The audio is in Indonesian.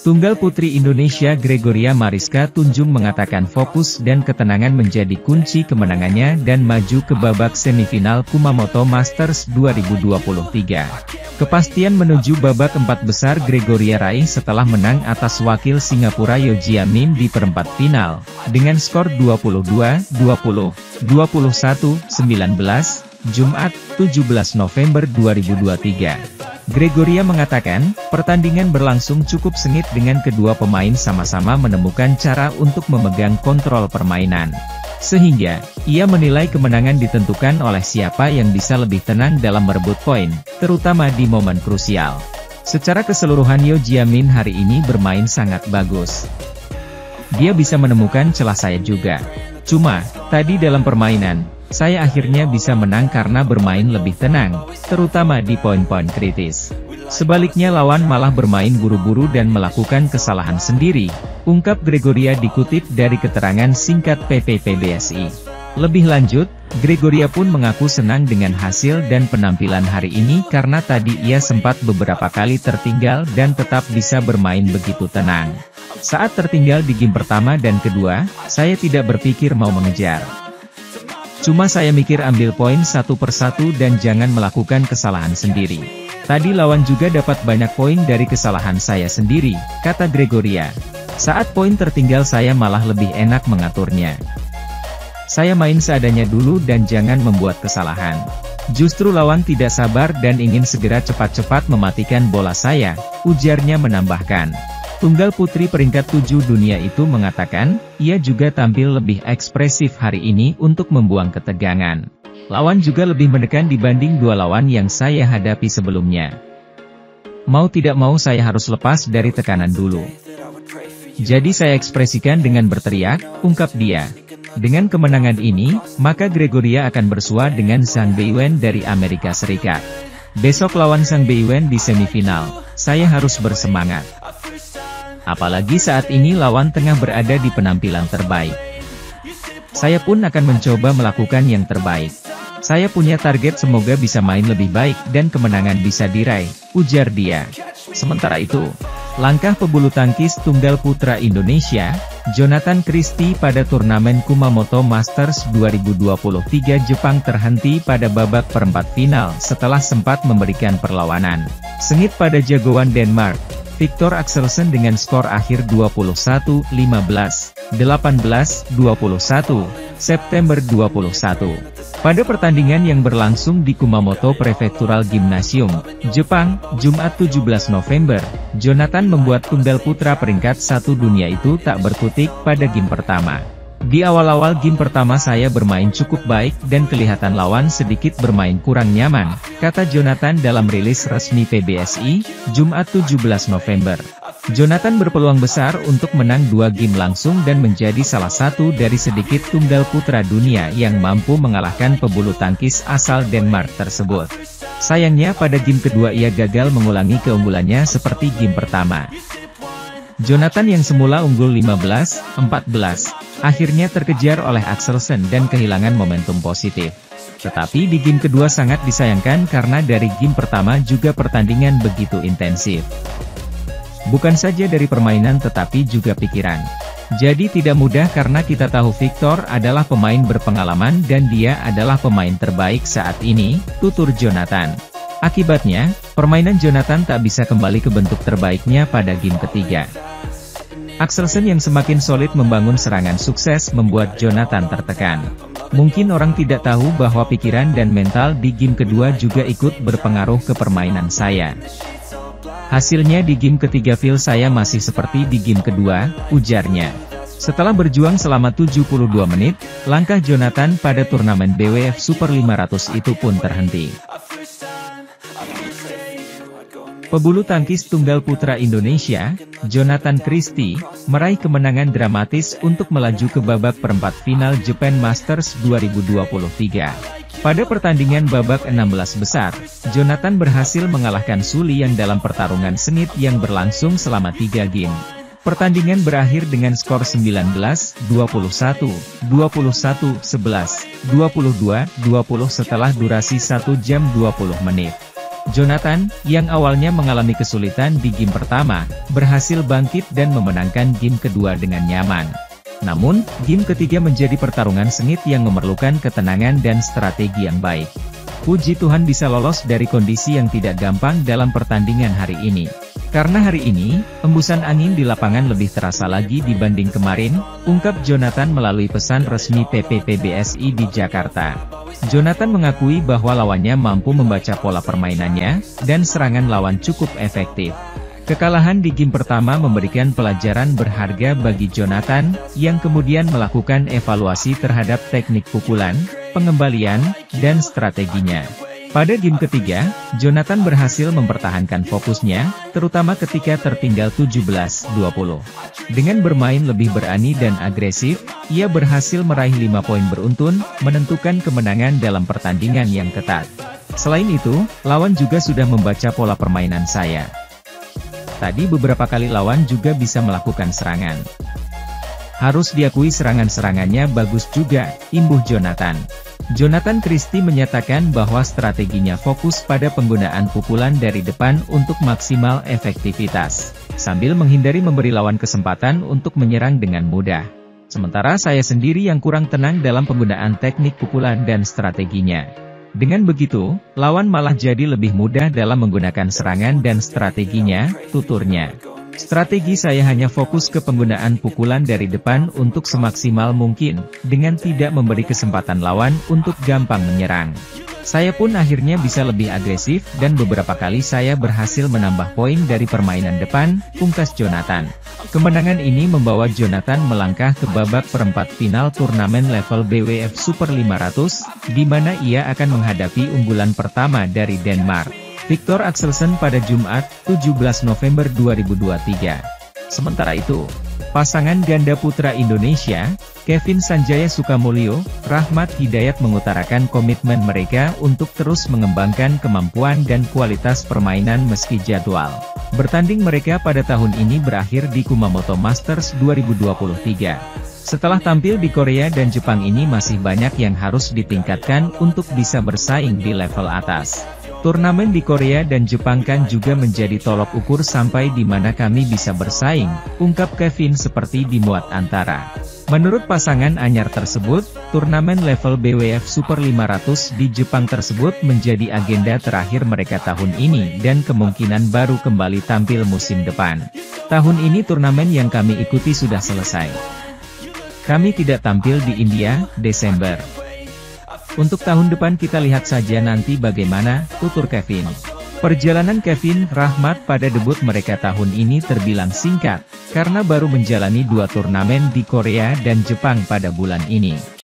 Tunggal putri Indonesia Gregoria Mariska Tunjung mengatakan fokus dan ketenangan menjadi kunci kemenangannya dan maju ke babak semifinal Kumamoto Masters 2023. Kepastian menuju babak 4 besar Gregoria raih setelah menang atas wakil Singapura Yeo Jia Min di perempat final, dengan skor 22-20, 21-19, Jumat, 17 November 2023. Gregoria mengatakan, pertandingan berlangsung cukup sengit dengan kedua pemain sama-sama menemukan cara untuk memegang kontrol permainan. Sehingga, ia menilai kemenangan ditentukan oleh siapa yang bisa lebih tenang dalam merebut poin, terutama di momen krusial. Secara keseluruhan Yeo Jia Min hari ini bermain sangat bagus. Dia bisa menemukan celah saya juga. Cuma, tadi dalam permainan, saya akhirnya bisa menang karena bermain lebih tenang, terutama di poin-poin kritis. Sebaliknya lawan malah bermain buru-buru dan melakukan kesalahan sendiri, ungkap Gregoria dikutip dari keterangan singkat PBSI. Lebih lanjut, Gregoria pun mengaku senang dengan hasil dan penampilan hari ini karena tadi ia sempat beberapa kali tertinggal dan tetap bisa bermain begitu tenang. Saat tertinggal di game pertama dan kedua, saya tidak berpikir mau mengejar. Cuma saya mikir ambil poin satu persatu dan jangan melakukan kesalahan sendiri. Tadi lawan juga dapat banyak poin dari kesalahan saya sendiri, kata Gregoria. Saat poin tertinggal saya malah lebih enak mengaturnya. Saya main seadanya dulu dan jangan membuat kesalahan. Justru lawan tidak sabar dan ingin segera cepat-cepat mematikan bola saya, ujarnya menambahkan. Tunggal putri peringkat 7 dunia itu mengatakan, ia juga tampil lebih ekspresif hari ini untuk membuang ketegangan. Lawan juga lebih menekan dibanding dua lawan yang saya hadapi sebelumnya. Mau tidak mau saya harus lepas dari tekanan dulu. Jadi saya ekspresikan dengan berteriak, ungkap dia. Dengan kemenangan ini, maka Gregoria akan bersua dengan Zhang Beiyuan dari Amerika Serikat. Besok lawan Zhang Beiyuan di semifinal, saya harus bersemangat. Apalagi saat ini lawan tengah berada di penampilan terbaik. Saya pun akan mencoba melakukan yang terbaik. Saya punya target semoga bisa main lebih baik dan kemenangan bisa diraih, ujar dia. Sementara itu, langkah pebulu tangkis tunggal putra Indonesia, Jonathan Christie pada turnamen Kumamoto Masters 2023 Jepang terhenti pada babak perempat final setelah sempat memberikan perlawanan sengit pada jagoan Denmark, Victor Axelsen dengan skor akhir 21-15, 18-21, September 21. Pada pertandingan yang berlangsung di Kumamoto Prefectural Gymnasium, Jepang, Jumat 17 November, Jonathan membuat tunggal putra peringkat 1 dunia itu tak berkutik pada game pertama. Di awal-awal game pertama saya bermain cukup baik dan kelihatan lawan sedikit bermain kurang nyaman, kata Jonathan dalam rilis resmi PBSI, Jumat 17 November. Jonathan berpeluang besar untuk menang 2 game langsung dan menjadi salah satu dari sedikit tunggal putra dunia yang mampu mengalahkan pebulu tangkis asal Denmark tersebut. Sayangnya pada game kedua ia gagal mengulangi keunggulannya seperti game pertama. Jonathan yang semula unggul 15-14, akhirnya terkejar oleh Axelsen dan kehilangan momentum positif. Tetapi di game kedua sangat disayangkan karena dari game pertama juga pertandingan begitu intensif. Bukan saja dari permainan tetapi juga pikiran. Jadi tidak mudah karena kita tahu Victor adalah pemain berpengalaman dan dia adalah pemain terbaik saat ini, tutur Jonathan. Akibatnya, permainan Jonathan tak bisa kembali ke bentuk terbaiknya pada game ketiga. Axelsen yang semakin solid membangun serangan sukses membuat Jonathan tertekan. Mungkin orang tidak tahu bahwa pikiran dan mental di game kedua juga ikut berpengaruh ke permainan saya. Hasilnya di game ketiga feel saya masih seperti di game kedua, ujarnya. Setelah berjuang selama 72 menit, langkah Jonathan pada turnamen BWF Super 500 itu pun terhenti. Pebulu tangkis tunggal putra Indonesia, Jonathan Christie, meraih kemenangan dramatis untuk melaju ke babak perempat final Japan Masters 2023. Pada pertandingan babak 16 besar, Jonathan berhasil mengalahkan Su Liang dalam pertarungan sengit yang berlangsung selama 3 game. Pertandingan berakhir dengan skor 19-21, 21-11, 22-20 setelah durasi 1 jam 20 menit. Jonathan, yang awalnya mengalami kesulitan di game pertama, berhasil bangkit dan memenangkan game kedua dengan nyaman. Namun, game ketiga menjadi pertarungan sengit yang memerlukan ketenangan dan strategi yang baik. Puji Tuhan bisa lolos dari kondisi yang tidak gampang dalam pertandingan hari ini. Karena hari ini, embusan angin di lapangan lebih terasa lagi dibanding kemarin, ungkap Jonathan melalui pesan resmi PPPBSI di Jakarta. Jonathan mengakui bahwa lawannya mampu membaca pola permainannya, dan serangan lawan cukup efektif. Kekalahan di game pertama memberikan pelajaran berharga bagi Jonathan, yang kemudian melakukan evaluasi terhadap teknik pukulan, pengembalian, dan strateginya. Pada game ketiga, Jonathan berhasil mempertahankan fokusnya, terutama ketika tertinggal 17-20. Dengan bermain lebih berani dan agresif, ia berhasil meraih 5 poin beruntun, menentukan kemenangan dalam pertandingan yang ketat. Selain itu, lawan juga sudah membaca pola permainan saya. Tadi beberapa kali lawan juga bisa melakukan serangan. Harus diakui serangan-serangannya bagus juga, imbuh Jonathan. Jonathan Christie menyatakan bahwa strateginya fokus pada penggunaan pukulan dari depan untuk maksimal efektivitas, sambil menghindari memberi lawan kesempatan untuk menyerang dengan mudah. Sementara saya sendiri yang kurang tenang dalam penggunaan teknik pukulan dan strateginya. Dengan begitu, lawan malah jadi lebih mudah dalam menggunakan serangan dan strateginya, tuturnya. Strategi saya hanya fokus ke penggunaan pukulan dari depan untuk semaksimal mungkin, dengan tidak memberi kesempatan lawan untuk gampang menyerang. Saya pun akhirnya bisa lebih agresif dan beberapa kali saya berhasil menambah poin dari permainan depan, pungkas Jonathan. Kemenangan ini membawa Jonathan melangkah ke babak perempat final turnamen level BWF Super 500, di mana ia akan menghadapi unggulan pertama dari Denmark, Viktor Axelsen pada Jumat, 17 November 2023. Sementara itu, pasangan ganda putra Indonesia, Kevin Sanjaya Sukamulyo, Rahmat Hidayat mengutarakan komitmen mereka untuk terus mengembangkan kemampuan dan kualitas permainan meski jadwal bertanding mereka pada tahun ini berakhir di Kumamoto Masters 2023. Setelah tampil di Korea dan Jepang ini masih banyak yang harus ditingkatkan untuk bisa bersaing di level atas. Turnamen di Korea dan Jepang kan juga menjadi tolok ukur sampai di mana kami bisa bersaing, ungkap Kevin seperti dimuat antara. Menurut pasangan anyar tersebut, turnamen level BWF Super 500 di Jepang tersebut menjadi agenda terakhir mereka tahun ini dan kemungkinan baru kembali tampil musim depan. Tahun ini turnamen yang kami ikuti sudah selesai. Kami tidak tampil di India, Desember. Untuk tahun depan kita lihat saja nanti bagaimana, tutur Kevin. Perjalanan Kevin Rahmat pada debut mereka tahun ini terbilang singkat, karena baru menjalani 2 turnamen di Korea dan Jepang pada bulan ini.